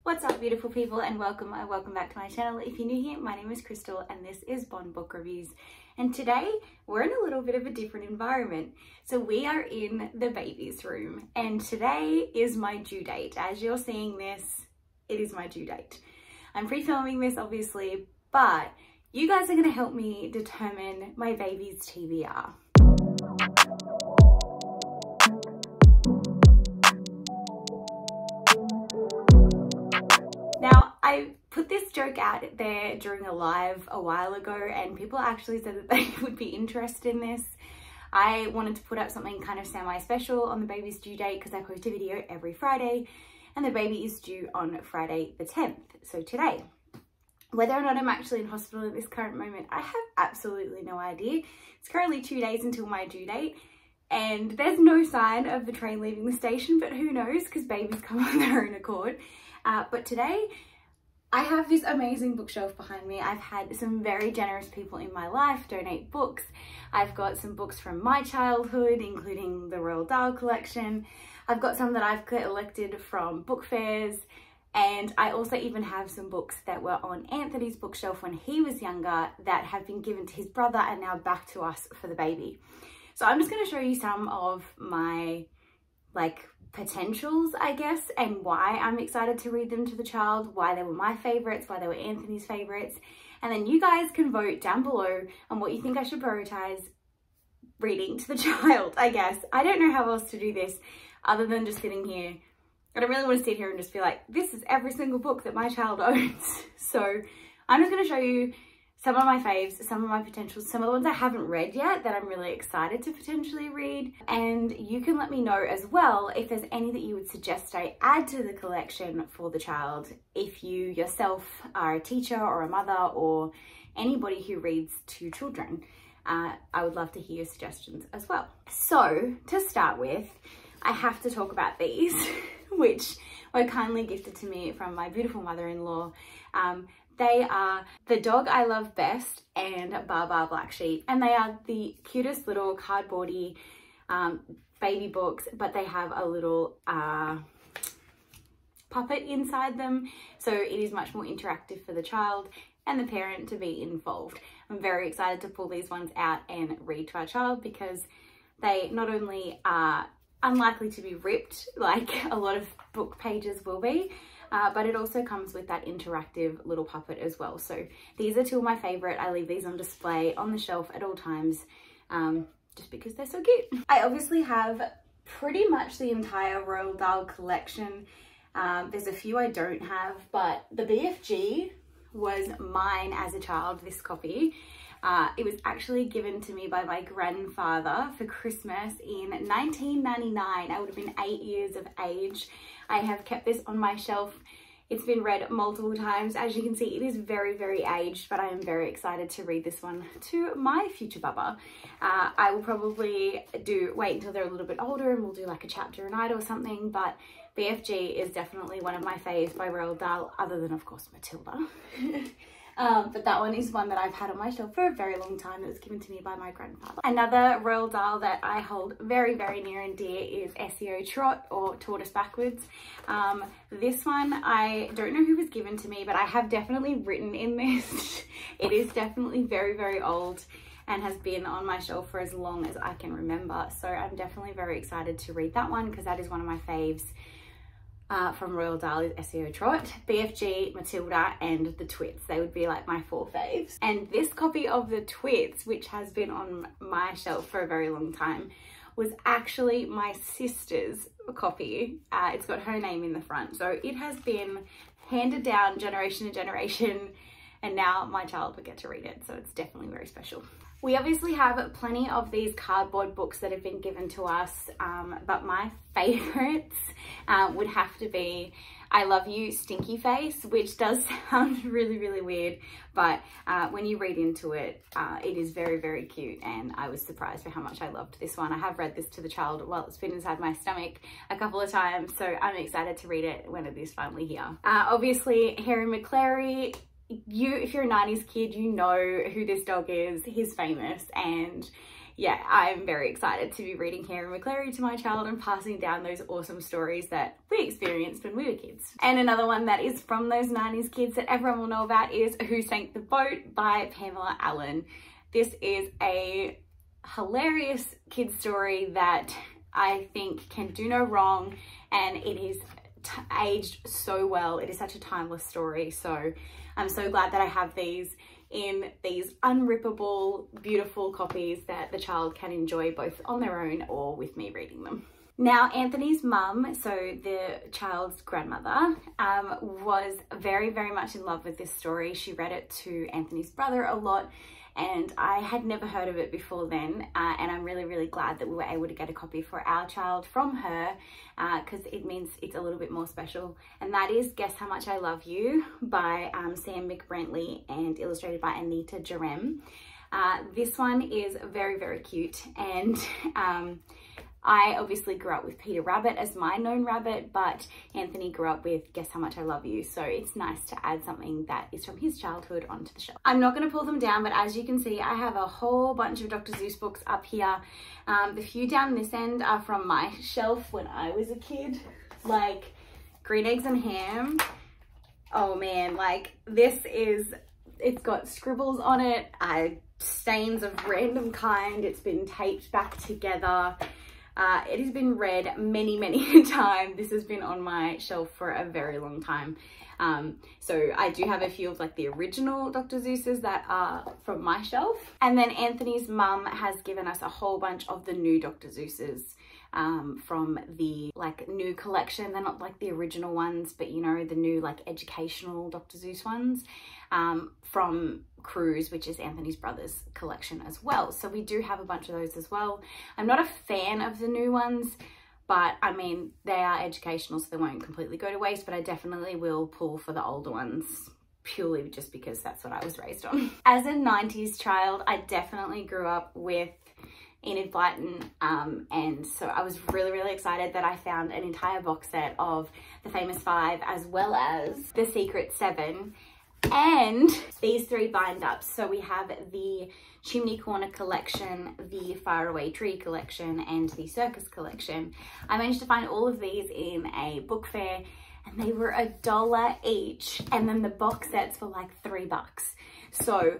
What's up, beautiful people, and welcome back to my channel. If you're new here, my name is Crystal and this is Bond Book Reviews, and today we're in a little bit of a different environment. So we are in the baby's room and today is my due date. As you're seeing this, it is my due date. I'm pre-filming this obviously, but you guys are going to help me determine my baby's TBR. Now, I put this joke out there during a live a while ago and people actually said that they would be interested in this. I wanted to put up something kind of semi-special on the baby's due date because I post a video every Friday and the baby is due on Friday the 10th, so today. Whether or not I'm actually in hospital at this current moment, I have absolutely no idea. It's currently 2 days until my due date and there's no sign of the train leaving the station, but who knows because babies come on their own accord. But today I have this amazing bookshelf behind me. I've had some very generous people in my life donate books. I've got some books from my childhood, including the Roald Dahl collection. I've got some that I've collected from book fairs. And I also even have some books that were on Anthony's bookshelf when he was younger that have been given to his brother and now back to us for the baby. So I'm just going to show you some of my potentials, I guess, and why I'm excited to read them to the child, why they were my favorites, why they were Anthony's favorites, and then you guys can vote down below on what you think I should prioritize reading to the child, I guess. I don't know how else to do this other than just sitting here. I don't really want to sit here and just be like, this is every single book that my child owns. So I'm just going to show you some of my faves, some of my potentials, some of the ones I haven't read yet that I'm really excited to potentially read. And you can let me know as well if there's any that you would suggest I add to the collection for the child if you yourself are a teacher or a mother or anybody who reads to children. I would love to hear your suggestions as well. So to start with, I have to talk about these, which were kindly gifted to me from my beautiful mother-in-law. They are The Dog I Love Best and Baba Black Sheep, and they are the cutest little cardboardy baby books, but they have a little puppet inside them, so it is much more interactive for the child and the parent to be involved. I'm very excited to pull these ones out and read to our child because they not only are unlikely to be ripped like a lot of book pages will be, but it also comes with that interactive little puppet as well. So these are two of my favorite. I leave these on display on the shelf at all times just because they're so cute. I obviously have pretty much the entire Roald Dahl collection. There's a few I don't have, but the BFG was mine as a child, this copy. It was actually given to me by my grandfather for Christmas in 1999. I would have been 8 years of age. I have kept this on my shelf. It's been read multiple times. As you can see, it is very, very aged, but I am very excited to read this one to my future bubba. I will probably wait until they're a little bit older and we'll do like a chapter a night or something, but BFG is definitely one of my faves by Roald Dahl, other than of course Matilda. But that one is one that I've had on my shelf for a very long time. It was given to me by my grandfather. Another Roald Dahl that I hold very, very near and dear is SEO Trot, or Tortoise Backwards. This one, I don't know who was given to me, but I have definitely written in this. It is definitely very, very old and has been on my shelf for as long as I can remember. So I'm definitely very excited to read that one because that is one of my faves. From Roald Dahl is SEO Trot, BFG, Matilda, and the Twits. They would be like my 4 faves. And this copy of the Twits, which has been on my shelf for a very long time, was actually my sister's copy. It's got her name in the front. So it has been handed down generation to generation, and now my child will get to read it. So it's definitely very special. We obviously have plenty of these cardboard books that have been given to us, but my favorites would have to be I Love You, Stinky Face, which does sound really, really weird, but when you read into it, it is very, very cute, and I was surprised for how much I loved this one. I have read this to the child while it's been inside my stomach a couple of times, so I'm excited to read it when it is finally here. Obviously, Harry McClary. If you're a 90s kid, you know who this dog is. He's famous, and yeah, I'm very excited to be reading Harry McClary to my child and passing down those awesome stories that we experienced when we were kids. And another one that is from those 90s kids that everyone will know about is Who Sank the Boat by Pamela Allen. This is a hilarious kid story that I think can do no wrong, and it is aged so well. It is such a timeless story, so I'm so glad that I have these in these unrippable, beautiful copies that the child can enjoy both on their own or with me reading them. Now, Anthony's mum, so the child's grandmother, was very, very much in love with this story. She read it to Anthony's brother a lot, and I had never heard of it before then, and I'm really, really glad that we were able to get a copy for our child from her, because it means it's a little bit more special. And that is Guess How Much I Love You by Sam McBrentley and illustrated by Anita Jarem. This one is very, very cute, and I obviously grew up with Peter Rabbit as my known rabbit, but Anthony grew up with Guess How Much I Love You, so it's nice to add something that is from his childhood onto the shelf. I'm not going to pull them down, but as you can see, I have a whole bunch of Dr. Seuss books up here. The few down this end are from my shelf when I was a kid, like Green Eggs and Ham. Oh man, like this is, it's got scribbles on it, stains of random kind, it's been taped back together. It has been read many, many times. This has been on my shelf for a very long time. So I do have a few of like the original Dr. Seuss's that are from my shelf. And then Anthony's mum has given us a whole bunch of the new Dr. Seuss's from the like new collection. They're not like the original ones, but you know, the new like educational Dr. Seuss ones from Cruise, which is Anthony's brother's collection as well. So we do have a bunch of those as well. I'm not a fan of the new ones, but I mean, they are educational, so they won't completely go to waste, but I definitely will pull for the older ones purely just because that's what I was raised on. As a 90s child, I definitely grew up with Enid Blyton, and so I was really, really excited that I found an entire box set of The Famous Five as well as The Secret Seven and these three bind-ups. So we have the Chimney Corner collection, the Faraway Tree collection, and the Circus collection. I managed to find all of these in a book fair, and they were $1 each, and then the box sets were like $3. So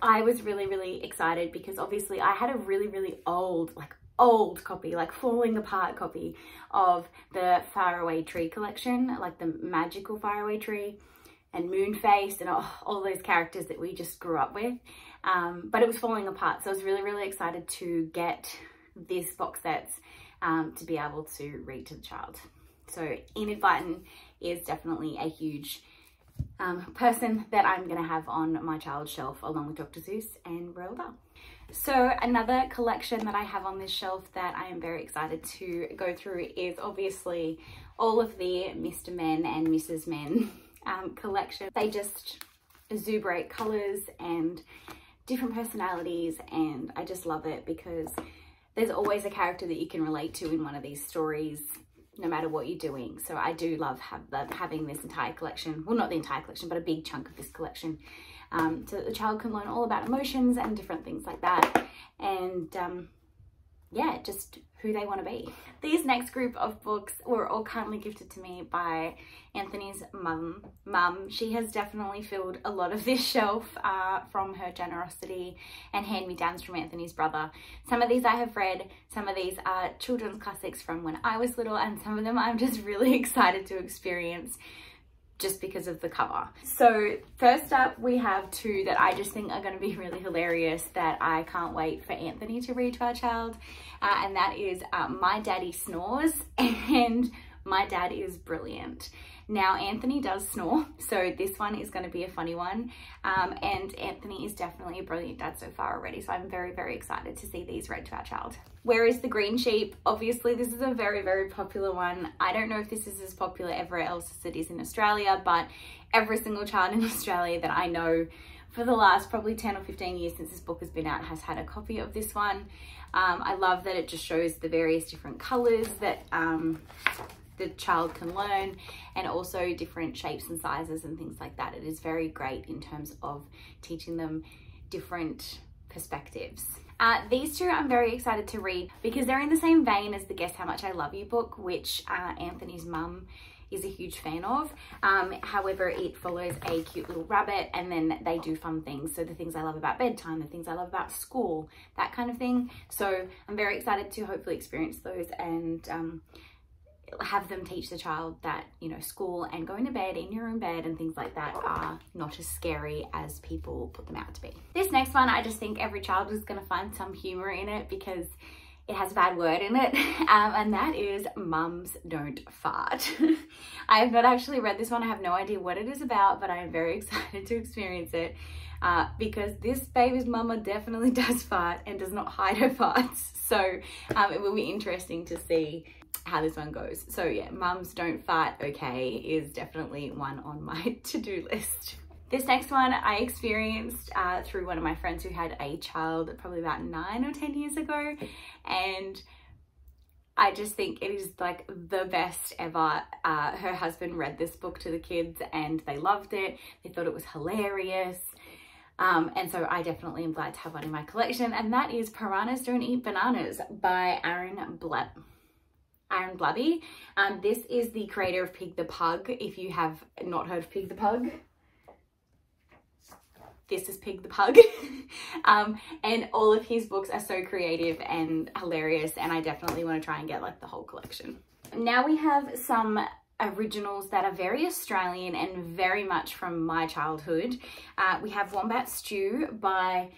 I was really, really excited because obviously I had a really, really old copy, like falling apart copy of the Faraway Tree collection, like the magical Faraway Tree and Moonface and all those characters that we just grew up with. But it was falling apart. So I was really, really excited to get these box sets to be able to read to the child. So Enid Blyton is definitely a huge person that I'm going to have on my child's shelf along with Dr. Seuss and Roald Dahl. So another collection that I have on this shelf that I am very excited to go through is obviously all of the Mr. Men and Mrs. Men collection. They just exuberate colors and different personalities, and I just love it because there's always a character that you can relate to in one of these stories, no matter what you're doing. So I do love having this entire collection, well, not the entire collection, but a big chunk of this collection, so that the child can learn all about emotions and different things like that, and yeah, just who they want to be. These next group of books were all kindly gifted to me by Anthony's mum. She has definitely filled a lot of this shelf from her generosity and hand-me-downs from Anthony's brother. Some of these I have read, some of these are children's classics from when I was little, and some of them I'm just really excited to experience just because of the cover. So first up, we have two that I just think are going to be really hilarious that I can't wait for Anthony to read to our child, and that is My Daddy Snores and My Dad is Brilliant. Now Anthony does snore, so this one is going to be a funny one, and Anthony is definitely a brilliant dad so far already, so I'm very, very excited to see these read to our child. Where is the Green Sheep? Obviously this is a very, very popular one. I don't know if this is as popular everywhere else as it is in Australia, but every single child in Australia that I know for the last probably 10 or 15 years since this book has been out has had a copy of this one. I love that it just shows the various different colors that the child can learn, and also different shapes and sizes and things like that. It is very great in terms of teaching them different perspectives. These two I'm very excited to read because they're in the same vein as the Guess How Much I Love You book, which Anthony's mum is a huge fan of. However, it follows a cute little rabbit, and then they do fun things. So the things I love about bedtime, the things I love about school, that kind of thing. So I'm very excited to hopefully experience those and have them teach the child that, you know, school and going to bed in your own bed and things like that are not as scary as people put them out to be. This next one, I just think every child is going to find some humor in it because it has a bad word in it, and that is Mums Don't Fart. I have not actually read this one. I have no idea what it is about, but I am very excited to experience it because this baby's mama definitely does fart and does not hide her farts. So it will be interesting to see how this one goes. So yeah, Mums Don't Fart Okay is definitely one on my to-do list. This next one I experienced through one of my friends who had a child probably about 9 or 10 years ago, and I just think it is like the best ever. Her husband read this book to the kids and they loved it. They thought it was hilarious. And so I definitely am glad to have one in my collection, and that is Piranhas Don't Eat Bananas by Aaron Blabby. This is the creator of Pig the Pug. If you have not heard of Pig the Pug, this is Pig the Pug. And all of his books are so creative and hilarious, and I definitely want to try and get like the whole collection. Now we have some originals that are very Australian and very much from my childhood. We have Wombat Stew by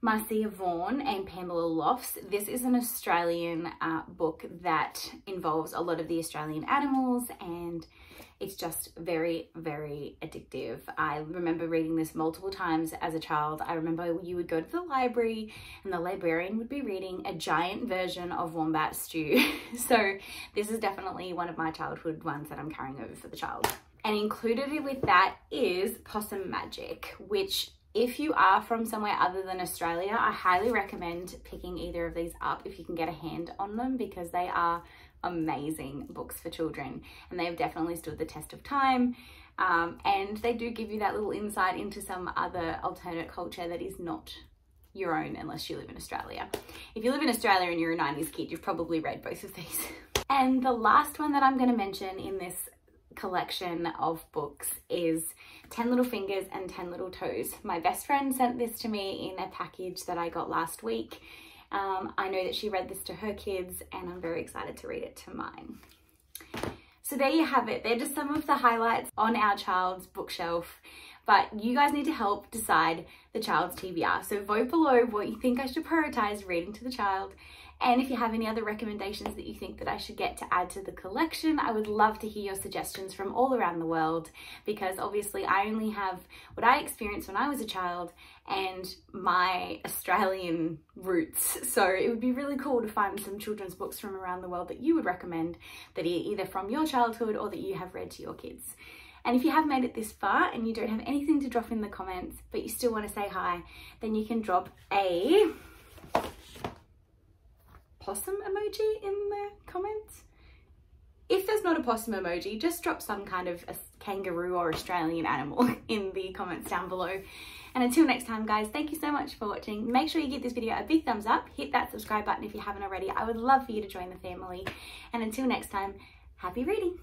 Marcia, Vaughn and Pamela Lofts. This is an Australian book that involves a lot of the Australian animals, and it's just very, very addictive. I remember reading this multiple times as a child. I remember you would go to the library and the librarian would be reading a giant version of Wombat Stew. So this is definitely one of my childhood ones that I'm carrying over for the child. And included with that is Possum Magic, which if you are from somewhere other than Australia, I highly recommend picking either of these up if you can get a hand on them, because they are amazing books for children and they've definitely stood the test of time, and they do give you that little insight into some other alternate culture that is not your own unless you live in Australia. If you live in Australia and you're a 90s kid, you've probably read both of these. And the last one that I'm going to mention in this collection of books is 10 Little Fingers and 10 Little Toes. My best friend sent this to me in a package that I got last week. I know that she read this to her kids and I'm very excited to read it to mine. So there you have it. They're just some of the highlights on our child's bookshelf, but you guys need to help decide the child's TBR. So vote below what you think I should prioritize reading to the child. And if you have any other recommendations that you think that I should get to add to the collection, I would love to hear your suggestions from all around the world, because obviously I only have what I experienced when I was a child and my Australian roots. So it would be really cool to find some children's books from around the world that you would recommend, that are either from your childhood or that you have read to your kids. And if you have made it this far and you don't have anything to drop in the comments, but you still want to say hi, then you can drop a possum emoji in the comments. If there's not a possum emoji, just drop some kind of a kangaroo or Australian animal in the comments down below. And until next time, guys, thank you so much for watching. Make sure you give this video a big thumbs up, hit that subscribe button if you haven't already. I would love for you to join the family. And until next time, happy reading.